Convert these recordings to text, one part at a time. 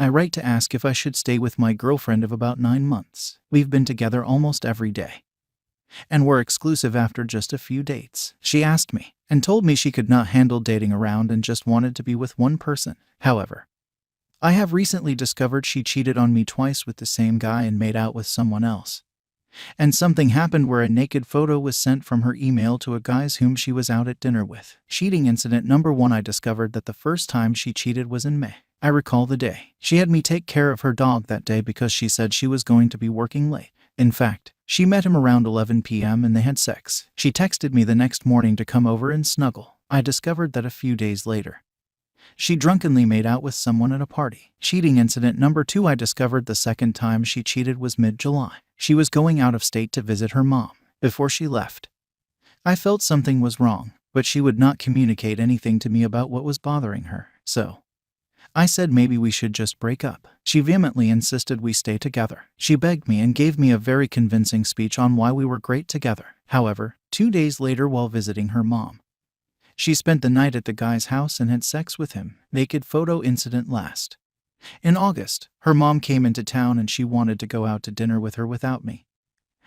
I write to ask if I should stay with my girlfriend of about 9 months. We've been together almost every day, and we're exclusive after just a few dates. She asked me and told me she could not handle dating around and just wanted to be with one person. However, I have recently discovered she cheated on me twice with the same guy and made out with someone else. And something happened where a naked photo was sent from her email to a guy whom she was out at dinner with. Cheating incident number 1. I discovered that the first time she cheated was in May. I recall the day. She had me take care of her dog that day because she said she was going to be working late. In fact, she met him around 11 p.m. and they had sex. She texted me the next morning to come over and snuggle. I discovered that a few days later, she drunkenly made out with someone at a party. Cheating incident number 2. I discovered the second time she cheated was mid-July. She was going out of state to visit her mom. Before she left, I felt something was wrong, but she would not communicate anything to me about what was bothering her. So I said maybe we should just break up. She vehemently insisted we stay together. She begged me and gave me a very convincing speech on why we were great together. However, 2 days later while visiting her mom, she spent the night at the guy's house and had sex with him. Naked photo incident last. In August, her mom came into town and she wanted to go out to dinner with her without me,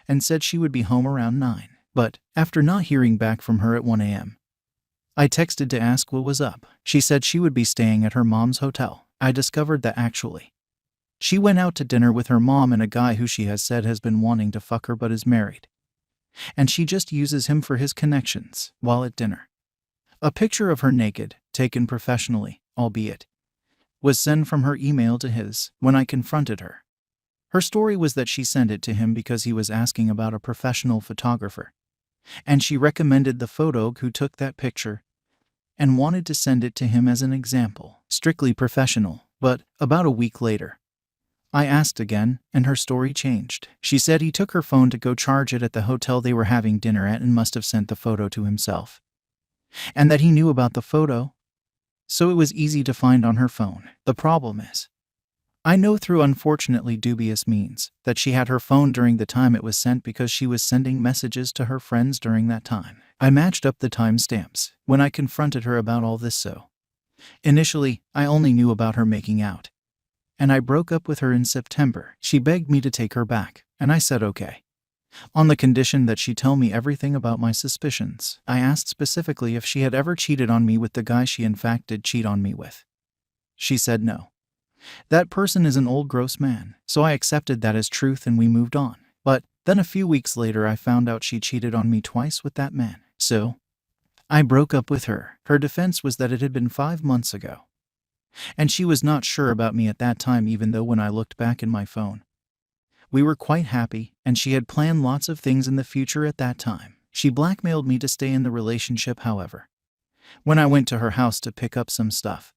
and said she would be home around 9. But, after not hearing back from her at 1 a.m., I texted to ask what was up. She said she would be staying at her mom's hotel. I discovered that actually, she went out to dinner with her mom and a guy who she has said has been wanting to fuck her but is married, and she just uses him for his connections. While at dinner, a picture of her naked, taken professionally, albeit, was sent from her email to his. When I confronted her, her story was that she sent it to him because he was asking about a professional photographer, and she recommended the photo who took that picture and wanted to send it to him as an example. Strictly professional. But, about a week later, I asked again, and her story changed. She said he took her phone to go charge it at the hotel they were having dinner at and must have sent the photo to himself, and that he knew about the photo, so it was easy to find on her phone. The problem is, I know through unfortunately dubious means that she had her phone during the time it was sent because she was sending messages to her friends during that time. I matched up the timestamps when I confronted her about all this. So initially, I only knew about her making out, and I broke up with her in September. She begged me to take her back, and I said okay, on the condition that she tell me everything about my suspicions. I asked specifically if she had ever cheated on me with the guy she in fact did cheat on me with. She said no. That person is an old gross man, so I accepted that as truth and we moved on. But then a few weeks later I found out she cheated on me twice with that man. So I broke up with her. Her defense was that it had been 5 months ago, and she was not sure about me at that time, even though when I looked back in my phone, we were quite happy, and she had planned lots of things in the future at that time. She blackmailed me to stay in the relationship. However, when I went to her house to pick up some stuff,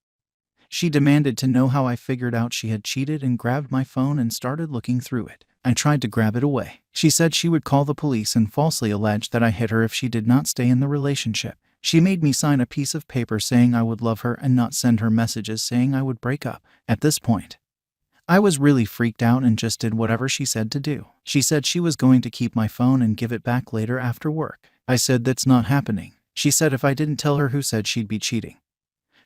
she demanded to know how I figured out she had cheated and grabbed my phone and started looking through it. I tried to grab it away. She said she would call the police and falsely alleged that I hit her if she did not stay in the relationship. She made me sign a piece of paper saying I would love her and not send her messages saying I would break up. At this point, I was really freaked out and just did whatever she said to do. She said she was going to keep my phone and give it back later after work. I said that's not happening. She said if I didn't tell her who said she'd be cheating,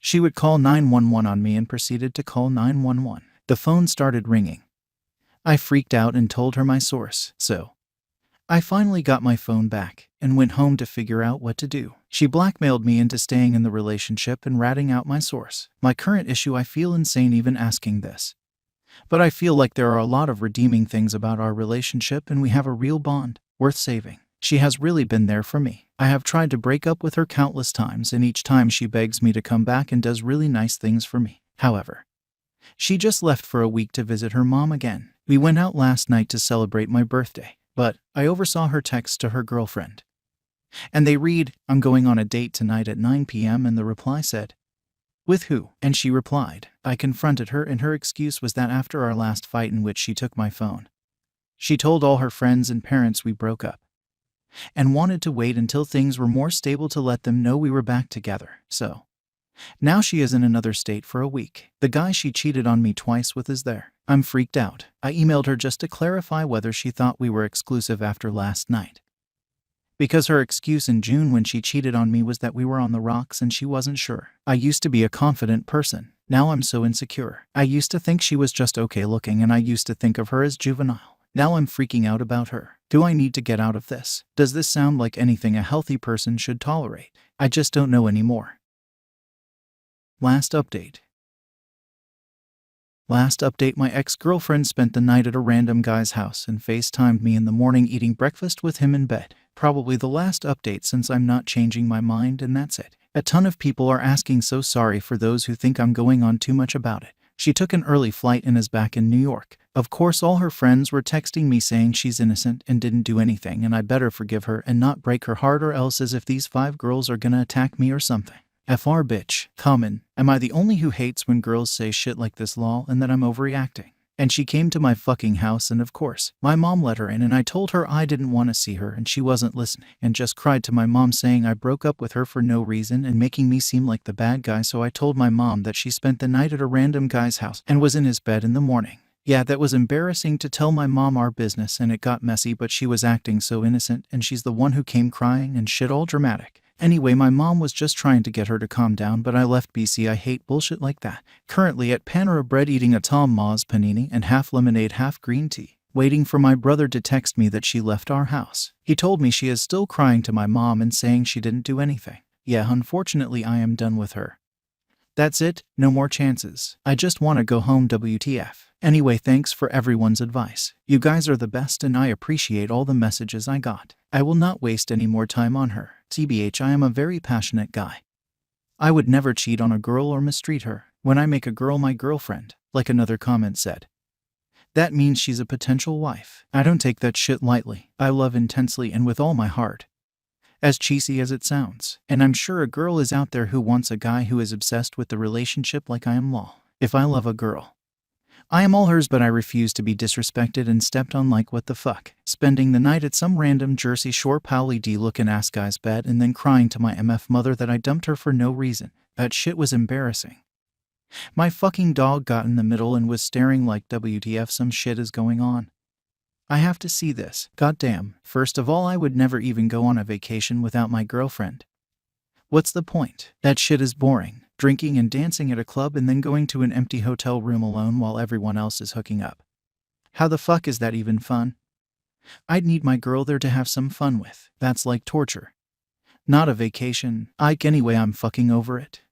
she would call 911 on me and proceeded to call 911. The phone started ringing. I freaked out and told her my source. So I finally got my phone back and went home to figure out what to do. She blackmailed me into staying in the relationship and ratting out my source. My current issue, I feel insane even asking this, but I feel like there are a lot of redeeming things about our relationship and we have a real bond worth saving. She has really been there for me. I have tried to break up with her countless times and each time she begs me to come back and does really nice things for me. However, she just left for a week to visit her mom again. We went out last night to celebrate my birthday, but I oversaw her text to her girlfriend, and they read, "I'm going on a date tonight at 9 p.m. and the reply said, "With who?" And she replied. I confronted her and her excuse was that after our last fight in which she took my phone, she told all her friends and parents we broke up, and wanted to wait until things were more stable to let them know we were back together. So now she is in another state for a week. The guy she cheated on me twice with is there. I'm freaked out. I emailed her just to clarify whether she thought we were exclusive after last night, because her excuse in June when she cheated on me was that we were on the rocks and she wasn't sure. I used to be a confident person, Now I'm so insecure. I used to think she was just okay looking and I used to think of her as juvenile. Now I'm freaking out about her. Do I need to get out of this? Does this sound like anything a healthy person should tolerate? I just don't know anymore. Last update. My ex-girlfriend spent the night at a random guy's house and FaceTimed me in the morning eating breakfast with him in bed. Probably the last update since I'm not changing my mind, and that's it. A ton of people are asking, so sorry for those who think I'm going on too much about it. She took an early flight and is back in New York. Of course, all her friends were texting me saying she's innocent and didn't do anything and I better forgive her and not break her heart, or else as if these 5 girls are gonna attack me or something. FR bitch. Common. Am I the only who hates when girls say shit like this lol and that I'm overreacting? And she came to my fucking house and of course, my mom let her in and I told her I didn't want to see her and she wasn't listening and just cried to my mom saying I broke up with her for no reason and making me seem like the bad guy. So I told my mom that she spent the night at a random guy's house and was in his bed in the morning. Yeah, that was embarrassing to tell my mom our business and it got messy, but she was acting so innocent and she's the one who came crying and shit all dramatic. Anyway, my mom was just trying to get her to calm down, but I left BC. I hate bullshit like that. Currently at Panera Bread eating a Tom Ma's panini and half lemonade, half green tea, waiting for my brother to text me that she left our house. He told me she is still crying to my mom and saying she didn't do anything. Yeah, unfortunately I am done with her. That's it, no more chances. I just want to go home, WTF. Anyway, thanks for everyone's advice. You guys are the best and I appreciate all the messages I got. I will not waste any more time on her. TBH, I am a very passionate guy. I would never cheat on a girl or mistreat her. When I make a girl my girlfriend, like another comment said, that means she's a potential wife. I don't take that shit lightly. I love intensely and with all my heart. As cheesy as it sounds. And I'm sure a girl is out there who wants a guy who is obsessed with the relationship like I am. Lol. If I love a girl, I am all hers, but I refuse to be disrespected and stepped on. Like what the fuck? Spending the night at some random Jersey Shore Pauly D looking ass guy's bed and then crying to my MF mother that I dumped her for no reason. That shit was embarrassing. My fucking dog got in the middle and was staring like WTF, some shit is going on. I have to see this. Goddamn. First of all, I would never even go on a vacation without my girlfriend. What's the point? That shit is boring. Drinking and dancing at a club and then going to an empty hotel room alone while everyone else is hooking up. How the fuck is that even fun? I'd need my girl there to have some fun with. That's like torture. Not a vacation. Anyway, I'm fucking over it.